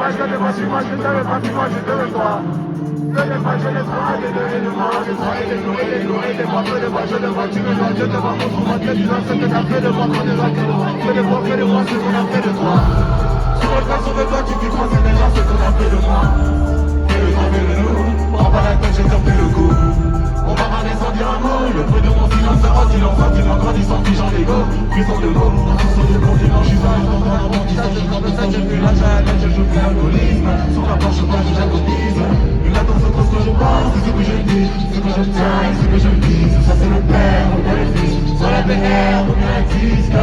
pas, je ne pas, si moi je t'avais pas, si moi je te veux toi. Je n'ai pas, je n'ai pas, je ne moi, je serai les loups, les loups, les moi, je ne vois, tu me vois, je te vois, montre moi, que tu vois ce que t'as fait de moi, qu'on est là, que de moi, que de moi, que de moi, ce qu'on a fait de toi. Sur le cas, sur le toit, tu dis quoi, c'est déjà ce qu'on a fait de moi. Fais le temps, fais le nous, prends pas la tête, j'ai tordu le coup. On va râler sans dire un mot, le bruit de mon silence sera silence grandissant, figeant l'ego, puissant de mots, un sursaut de continent, je suis sage, dans un apprentissage, je prends le sac, je fuis la jatte, je joue plus l'alcoolisme, sur la planche, je j'agonise, une latence entre ce que je pense, ce que je dis, ce que je tiens, ce que je vise, ça c'est le père, on est le fils, sur la PR, on est un disque,